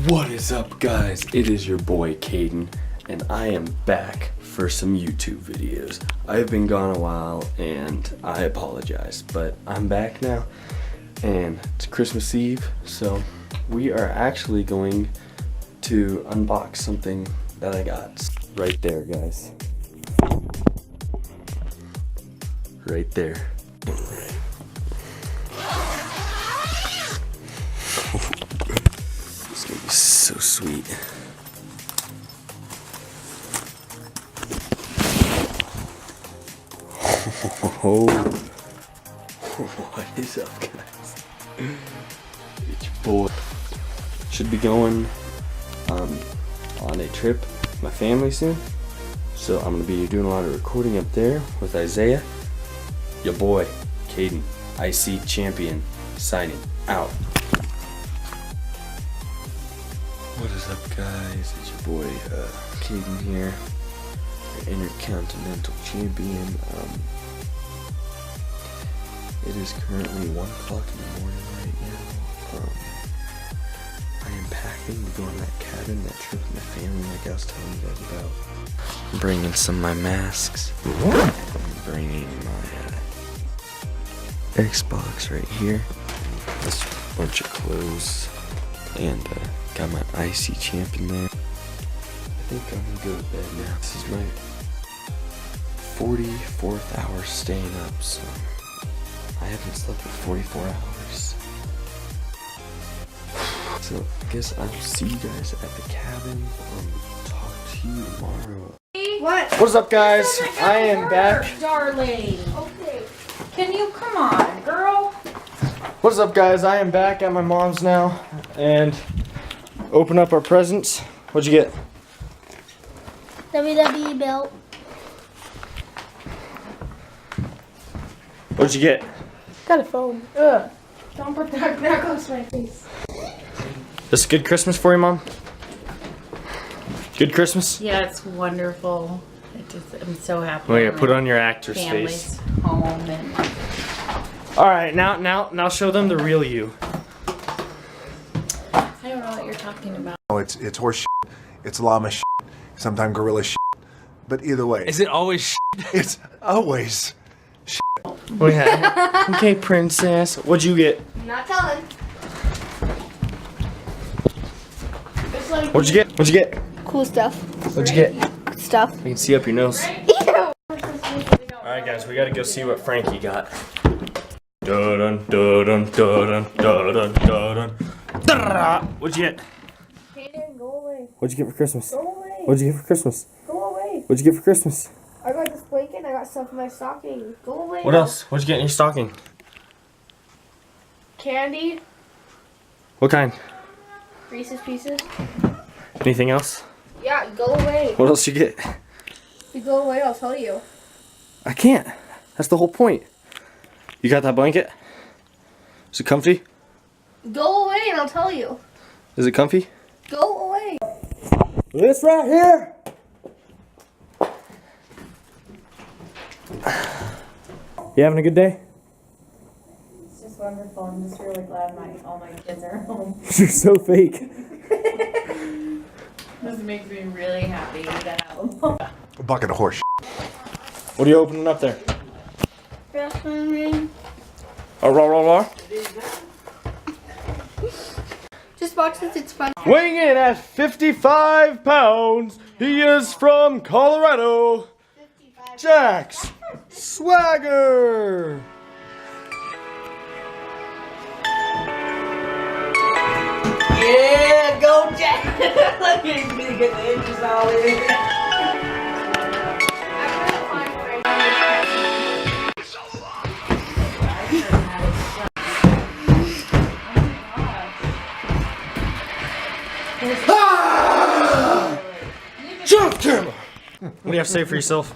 What is up, guys? It is your boy Caden, and I am back for some YouTube videos. I've been gone a while and I apologize, but I'm back now and it's Christmas Eve, so we are actually going to unbox something that I got right there, guys. Right there. It's gonna be so sweet. Oh, what is up, guys? It's your boy. Should be going on a trip with my family soon, so I'm gonna be doing a lot of recording up there with Isaiah. Your boy, Caden, IC champion, signing out. What is up, guys? It's your boy, Caden here, your Intercontinental Champion. It is currently 1 o'clock in the morning right now. I am packing to go on that cabin, that trip with my family, like I was telling you guys about. I'm bringing some of my masks. I'm bringing my Xbox right here. This bunch of clothes, and got my IC champion there. I think I'm gonna go to bed now. This is my 44th hour staying up, so I haven't slept for 44 hours. So I guess I will see you guys at the cabin. Talk to you tomorrow. What's up, guys? I am back. Darling. Okay. Can you come on, girl? What's up, guys? I am back at my mom's now and open up our presents. What'd you get? WWE belt. What'd you get? Got a phone. Ugh. Don't put that close to my face. This is good Christmas for you, Mom? Good Christmas? Yeah, it's wonderful. I'm so happy. Oh yeah, put on your actor's family's face. Home and All right, now show them the real you. I don't know what you're talking about. Oh, it's horse shit, it's llama shit, sometimes gorilla shit, but either way, Is it always shit? it's always Oh yeah. Okay, princess. What'd you get? Not telling. It's like What'd you get? What'd you get? cool stuff. What'd you get? Stuff. I can see up your nose. Ew. Alright, guys, we gotta go see what Frankie got. Dun dun dun dun dun dun dun. What'd you get? Hayden, go away. What'd you get for Christmas? Go away. What'd you get for Christmas? Go away. What'd you get for Christmas? I got this blanket. I got stuff in my stocking. Go away. What else? What'd you get in your stocking? Candy. What kind? Reese's Pieces. Anything else? Yeah, go away. What else you get? If you go away, I'll tell you. I can't. That's the whole point. You got that blanket? Is it comfy? Go away and I'll tell you. Is it comfy? Go away. This right here. You having a good day? It's just wonderful. I'm just really glad all my kids are home. You're so fake. This makes me really happy to have them. a bucket of horse shit. What are you opening up there? Wrestling. A raw, raw, raw. Just watch this. It's fun. Weighing in at 55 pounds, he is from Colorado. Jax Swagger. Yeah, go Jack! Look at me get the inches all in. Jump camera. What do you have to say for yourself?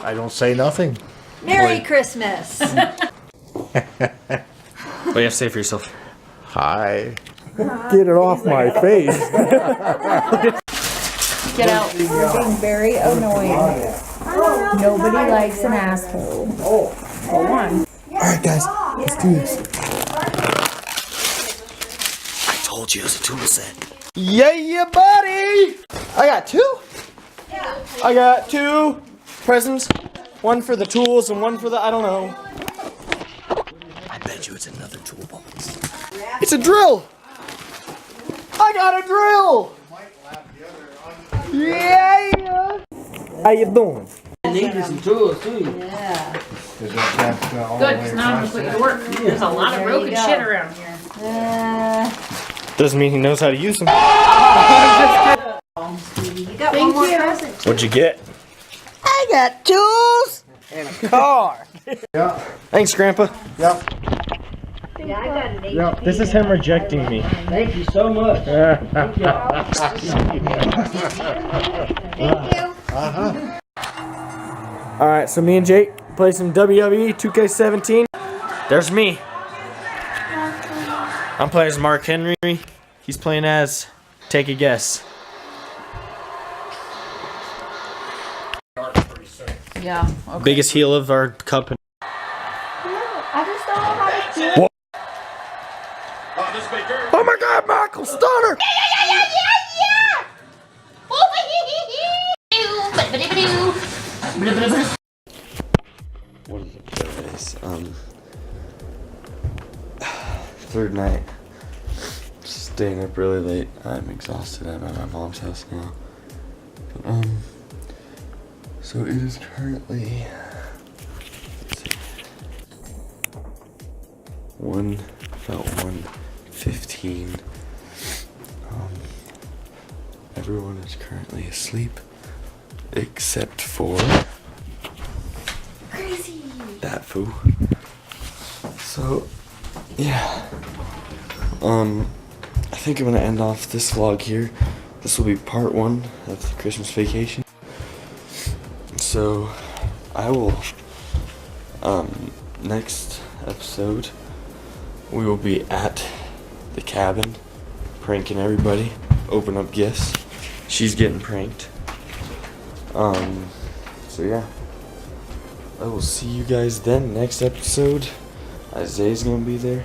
I don't say nothing. Merry Christmas! What do you have to say for yourself? Hi. Get it off my face. Get out. You're being very annoying. Nobody likes an asshole. Hold on. Alright guys, let's do this. told you it was a tool set. Yeah, buddy! I got two? Yeah. I got two presents. One for the tools and one for the, I don't know. I bet you it's another toolbox. It's a drill! I got a drill! Yeah! How you doing? I needed some tools too. Yeah. Is that all the Good, way because now I'm across gonna put there? you to work. There's a lot of There broken you go. shit around here. Doesn't mean he knows how to use them. You got one more present. What'd you get? I got tools and a car. Yeah, Thanks, Grandpa. yep, Yeah, I got an yep. This is him rejecting me. Thank you so much. Thank you. Alright, so me and Jake play some WWE 2K17. There's me. I'm playing as Mark Henry. He's playing as, take a guess. Yeah. Okay. Biggest heel of our company. I just don't know how to do it. Oh my God, Michael Stunner! What is it, guys? Third night. Staying up really late. I'm exhausted. I'm at my mom's house now. But, so it is currently, let's see, about 1:15. Everyone is currently asleep except for that fool. So yeah, I think I'm gonna end off this vlog here. This will be part 1 of the Christmas vacation. So I will, next episode we will be at the cabin pranking everybody, open up gifts. She's getting pranked. So yeah, I will see you guys then. Next episode, Isaiah's gonna be there.